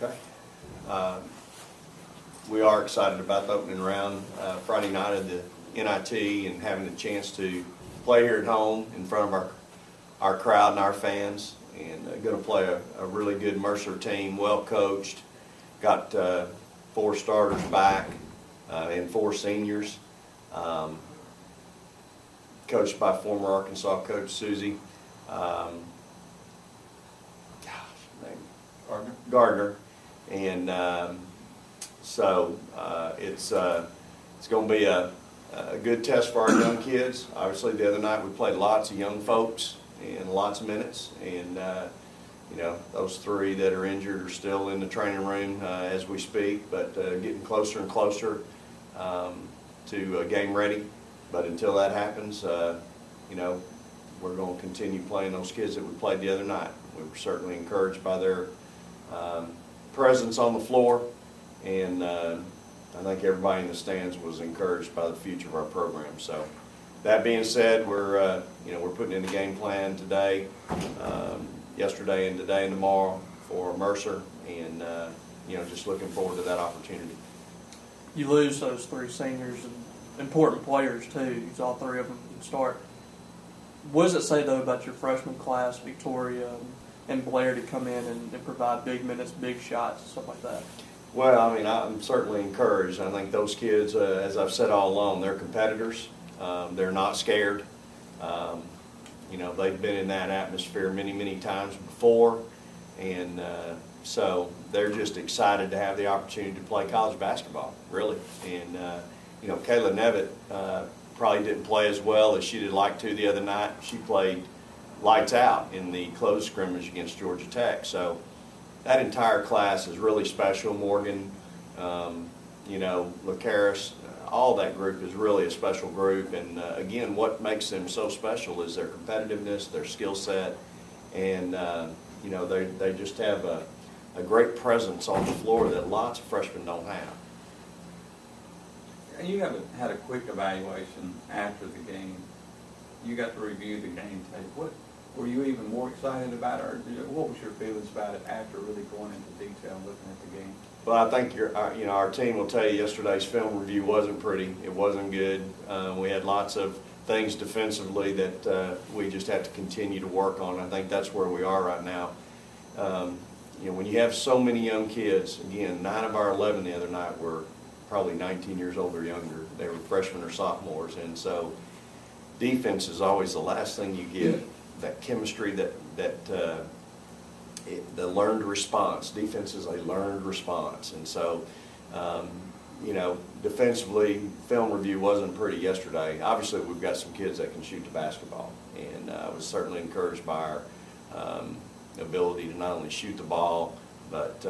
Okay. We are excited about the opening round Friday night of the NIT and having the chance to play here at home in front of our crowd and our fans, and going to play a really good Mercer team, well coached, got 4 starters back and 4 seniors, coached by former Arkansas coach Susie Gardner, and so it's going to be a good test for our young kids. Obviously, the other night we played lots of young folks and lots of minutes, and you know, those 3 that are injured are still in the training room as we speak, but getting closer and closer to game ready. But until that happens, you know, we're going to continue playing those kids that we played the other night. We were certainly encouraged by their presence on the floor, and I think everybody in the stands was encouraged by the future of our program. So, that being said, we're you know, we're putting in the game plan today, yesterday, and today and tomorrow for Mercer, and you know, just looking forward to that opportunity. You lose those 3 seniors and important players too, because all 3 of them can start. What does it say though about your freshman class, Victoria and Blair, to come in and provide big minutes, big shots, stuff like that? Well, I mean, I'm certainly encouraged. I think those kids, as I've said all along, they're competitors. They're not scared. You know, they've been in that atmosphere many, many times before, and so they're just excited to have the opportunity to play college basketball, really. And you know, Kayla Nevitt probably didn't play as well as she'd like to the other night. She played lights out in the closed scrimmage against Georgia Tech. So that entire class is really special. Morgan, you know, Lacaris, all that group is really a special group. And again, what makes them so special is their competitiveness, their skill set, and you know, they just have a great presence on the floor that lots of freshmen don't have. You haven't had a quick evaluation after the game. You got to review the game tape. What were you even more excited about, or what was your feelings about it after really going into detail and looking at the game? Well, I think you know, our team will tell you yesterday's film review wasn't pretty. It wasn't good. We had lots of things defensively that we just have to continue to work on. I think that's where we are right now. You know, when you have so many young kids, again, 9 of our 11 the other night were probably 19 years old or younger. They were freshmen or sophomores, and so defense is always the last thing you get. That chemistry, the learned response. Defense is a learned response, and so you know, defensively, film review wasn't pretty yesterday. Obviously, we've got some kids that can shoot the basketball, and I was certainly encouraged by our ability to not only shoot the ball, but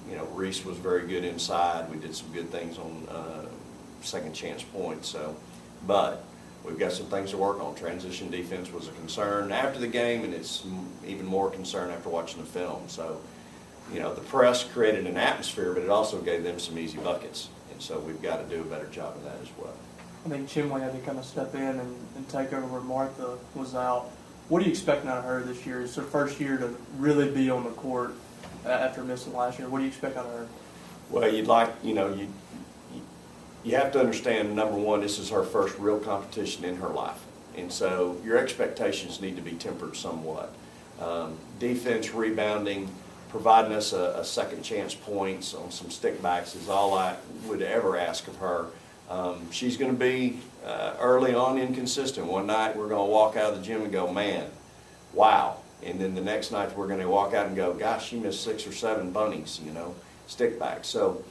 you know, Reese was very good inside. We did some good things on second chance points. So, but we've got some things to work on. Transition defense was a concern after the game, and it's even more concern after watching the film. So, you know, the press created an atmosphere, but it also gave them some easy buckets, and so we've got to do a better job of that as well. I think Chinway had to kind of step in and take over where Martha was out. What are you expecting out of her this year? It's her first year to really be on the court after missing last year. What do you expect out of her? Well, you'd like, you know, you have to understand, number one, this is her first real competition in her life. And so your expectations need to be tempered somewhat. Defense, rebounding, providing us a second chance points on some stickbacks is all I would ever ask of her. She's going to be early on inconsistent. One night we're going to walk out of the gym and go, man, wow. And then the next night we're going to walk out and go, gosh, she missed 6 or 7 bunnies, you know, stickbacks. So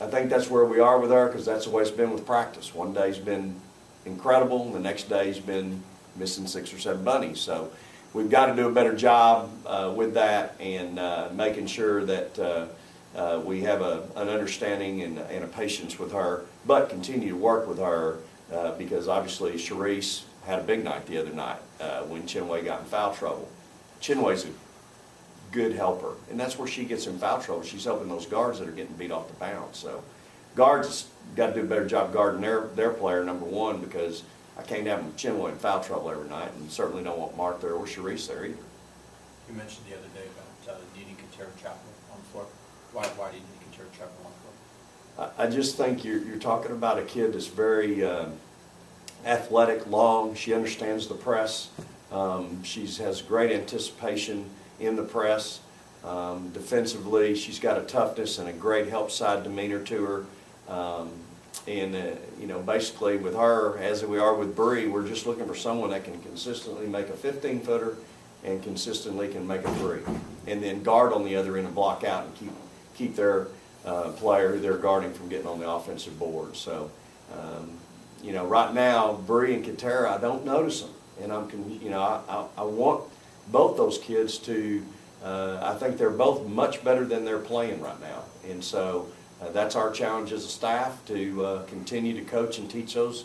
I think that's where we are with her, because that's the way it's been with practice. One day's been incredible, the next day's been missing 6 or 7 bunnies. So we've got to do a better job with that, and making sure that we have an understanding and a patience with her, but continue to work with her, because obviously Sharice had a big night the other night when Chinway got in foul trouble. Chinway's a good helper, and that's where she gets in foul trouble. She's helping those guards that are getting beat off the bounce. So guards got to do a better job guarding their player, number one, because I can't have Chinway in foul trouble every night, and certainly don't want Mark there or Sharice there either. You mentioned the other day about needing Katera Chapel on the floor. Why do you think Trevor Longford? I just think you're talking about a kid that's very athletic, long. She understands the press. She has great anticipation in the press. Defensively, she's got a toughness and a great help side demeanor to her. Basically with her, as we are with Bree, we're just looking for someone that can consistently make a 15-footer and consistently can make a three. And then guard on the other end and block out and keep their player who they're guarding from getting on the offensive board. So, right now, Bree and Katera, I don't notice them. And I want both those kids to, I think they're both much better than they're playing right now. And so that's our challenge as a staff to continue to coach and teach those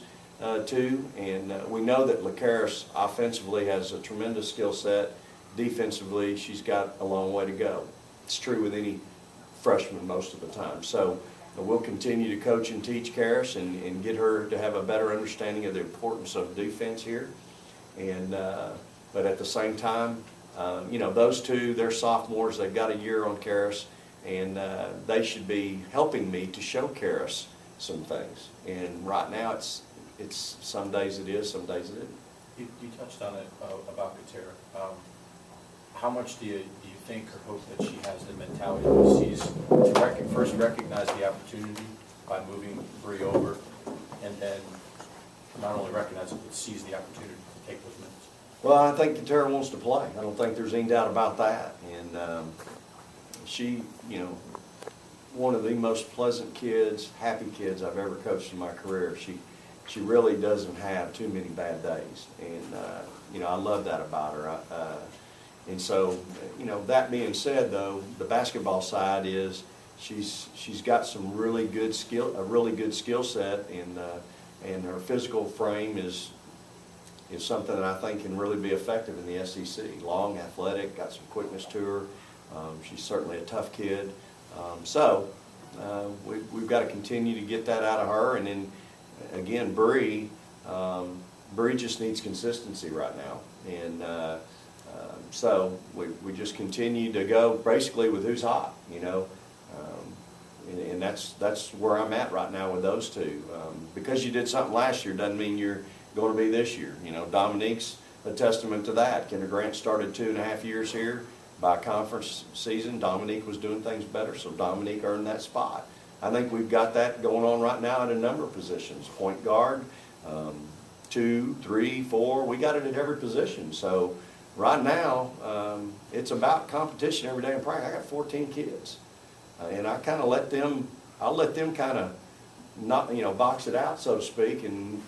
two. And we know that LaCaris offensively has a tremendous skill set. Defensively, she's got a long way to go. It's true with any freshman most of the time. So we'll continue to coach and teach Karis and get her to have a better understanding of the importance of defense here. And but at the same time, those two, they're sophomores. They've got a year on Karis, and they should be helping me to show Karis some things. And right now, it's some days it is, some days it isn't. You touched on it about Katera. How much do you think or hope that she has the mentality that sees to first recognize the opportunity by moving Bree over, and then not only recognize it, but sees the opportunity to take those minutes? Well, I think Katera wants to play. I don't think there's any doubt about that. And she, one of the most pleasant kids, happy kids I've ever coached in my career. She really doesn't have too many bad days. And, I love that about her. And so, that being said, though, the basketball side is she's got some really good a really good skill set, and her physical frame is something that I think can really be effective in the SEC. Long, athletic, got some quickness to her. She's certainly a tough kid. We've got to continue to get that out of her. And then, again, Bree just needs consistency right now. And so we just continue to go basically with who's hot, and that's where I'm at right now with those two. Because you did something last year doesn't mean you're going to be this year. Dominique's a testament to that. Kendra Grant started 2.5 years here. By conference season, Dominique was doing things better, so Dominique earned that spot. I think we've got that going on right now at a number of positions. Point guard, 2, 3, 4, we got it at every position. So right now, it's about competition every day in practice. I got 14 kids, and I kind of I'll let them kind of not, box it out, so to speak, and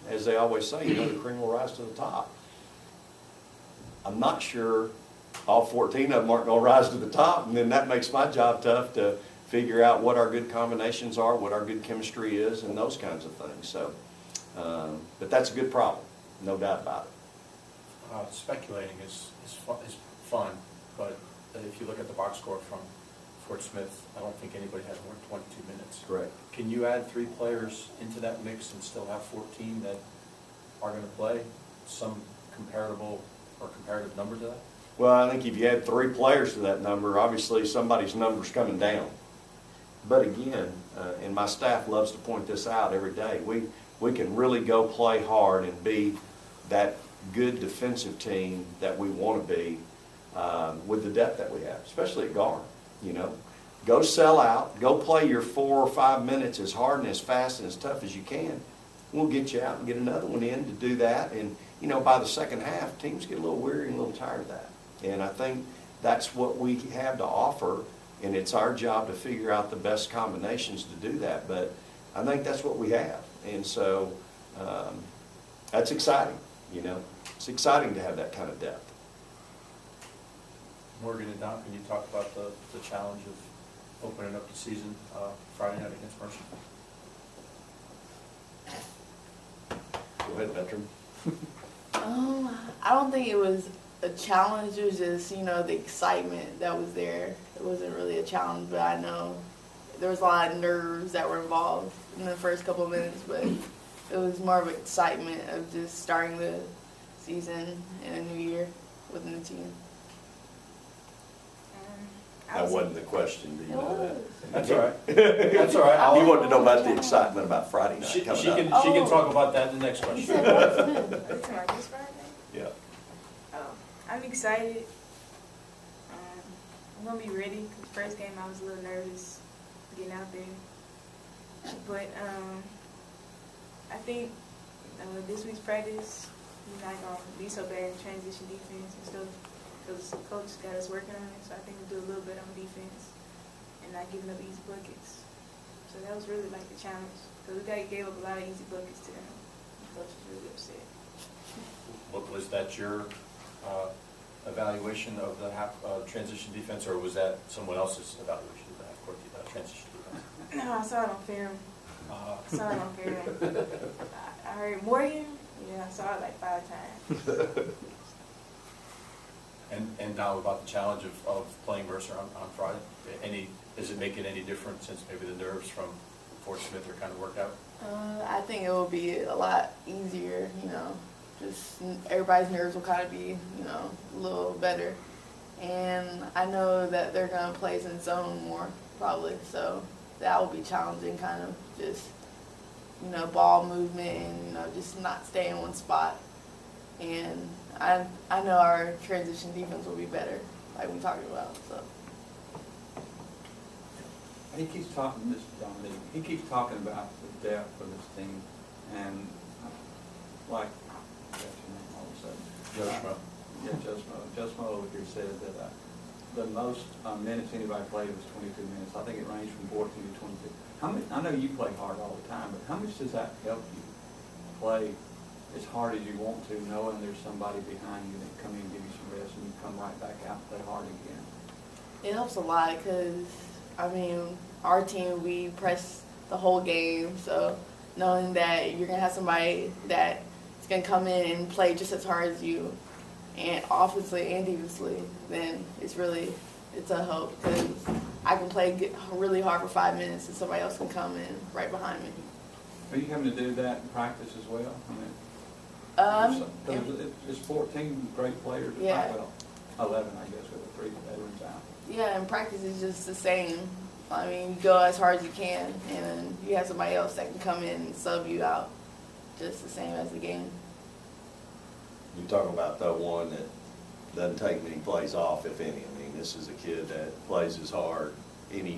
as they always say, the cream will rise to the top. I'm not sure all 14 of them aren't going to rise to the top, and then that makes my job tough to figure out what our good combinations are, what our good chemistry is, and those kinds of things. So, but that's a good problem, no doubt about it. Speculating is fun, but if you look at the box score from Fort Smith, I don't think anybody has more than 22 minutes. Correct. Can you add 3 players into that mix and still have 14 that are going to play some comparative number to that? Well, I think if you add 3 players to that number, obviously somebody's number's coming down. But again, and my staff loves to point this out every day, we can really go play hard and be that good defensive team that we want to be with the depth that we have, especially at guard. Go sell out, go play your 4 or 5 minutes as hard and as fast and as tough as you can. We'll get you out and get another one in to do that. And, by the second half, teams get a little weary and a little tired of that. And I think that's what we have to offer, and it's our job to figure out the best combinations to do that. But I think that's what we have. And so that's exciting, It's exciting to have that kind of depth. Morgan and Don, can you talk about the challenge of opening up the season Friday night against Mercer? Go ahead, veteran. I don't think it was a challenge. It was just, the excitement that was there. It wasn't really a challenge, but I know there was a lot of nerves that were involved in the first couple of minutes, but it was more of excitement of just starting the season in a new year with a new team. That wasn't the question, do you know that? That's all right. That's all right. You wanted to know about the excitement about Friday night She coming can up. talk about that in the next You question. said what's new? This Friday? Yeah. Oh, I'm excited. I'm gonna be ready. 'Cause the first game I was a little nervous getting out there, but I think this week's practice we're not gonna be so bad in transition defense and stuff because coach got us working on it. So I think we'll do a little bit on defense and not giving up easy buckets. So that was really like the challenge because we gave up a lot of easy buckets to them. The coach was really upset. What was that your evaluation of the transition defense, or was that someone else's evaluation of the half-court transition defense? No, I saw it on film. I saw it on film. I heard Morgan. Yeah, I saw it like 5 times. And now about the challenge of playing Mercer on Friday. Does it make it any different since maybe the nerves from Fort Smith are kind of worked out? I think it will be a lot easier, you know. Just everybody's nerves will kind of be, you know, a little better. And I know that they're going to play in zone more, probably. So that will be challenging, kind of just, you know, ball movement and, you know, just not stay in one spot. And I know our transition defense will be better, like we talked about. So. He keeps talking, Mr. Dominique, he keeps talking about the depth of this team, and like, what's your name all of a sudden? Joe Schmo. Yeah, Joe Schmo. Joe Schmo over here said that the most minutes anybody played was 22 minutes. I think it ranged from 14 to 22. How many, I know you play hard all the time, but how much does that help you play as hard as you want to, knowing there's somebody behind you that come in and give you some rest and you come right back out and play hard again? It helps a lot because, I mean, our team, we press the whole game, so knowing that you're going to have somebody that is going to come in and play just as hard as you, and offensively and defensively, then it's a help because I can play really hard for 5 minutes and somebody else can come in right behind me. Are you having to do that in practice as well? I mean, there's 14 great players. Yeah. Well, 11, I guess, with the 3 veterans out. Yeah, and practice is just the same. I mean, you go as hard as you can, and you have somebody else that can come in and sub you out just the same as the game. You talk about the one that doesn't take many plays off, if any. I mean, this is a kid that plays as hard,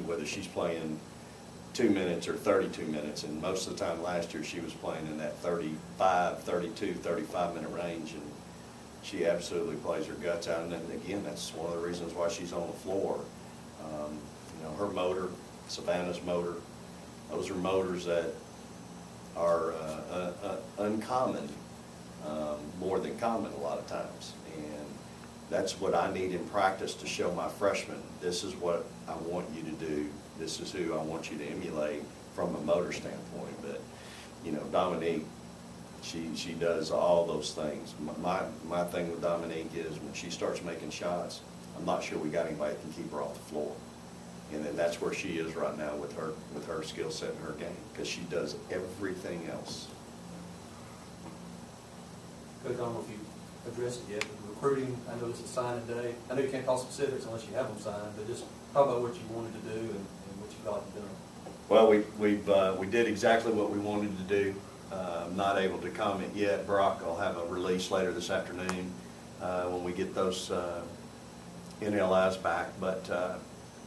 whether she's playing 2 minutes or 32 minutes, and most of the time last year she was playing in that 35, 32, 35-minute range, and she absolutely plays her guts out. And then again, that's one of the reasons why she's on the floor. You know, her motor, Savannah's motor, those are motors that are uncommon, more than common a lot of times. And that's what I need in practice to show my freshmen, this is what I want you to do. This is who I want you to emulate from a motor standpoint. But, you know, Dominique, she does all those things. My thing with Dominique is when she starts making shots, I'm not sure we got anybody that can keep her off the floor. And then that's where she is right now with her skill set and her game, because she does everything else. Coach, I don't know if you addressed it yet, but recruiting, I know it's a signing day. I know you can't call specifics unless you have them signed, but just talk about what you wanted to do and what you thought you'd done. Well, we did exactly what we wanted to do. I'm not able to comment yet. Brock will have a release later this afternoon when we get those NLIs back. But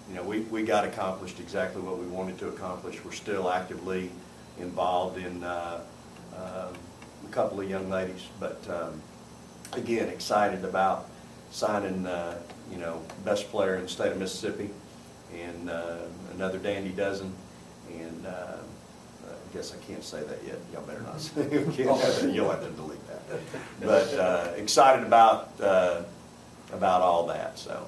you know, we got accomplished exactly what we wanted to accomplish. We're still actively involved in a couple of young ladies, but again, excited about signing, you know, best player in the state of Mississippi, and another dandy dozen, and I guess I can't say that yet. Y'all better not say it. You'll have to delete that. But excited about all that. So.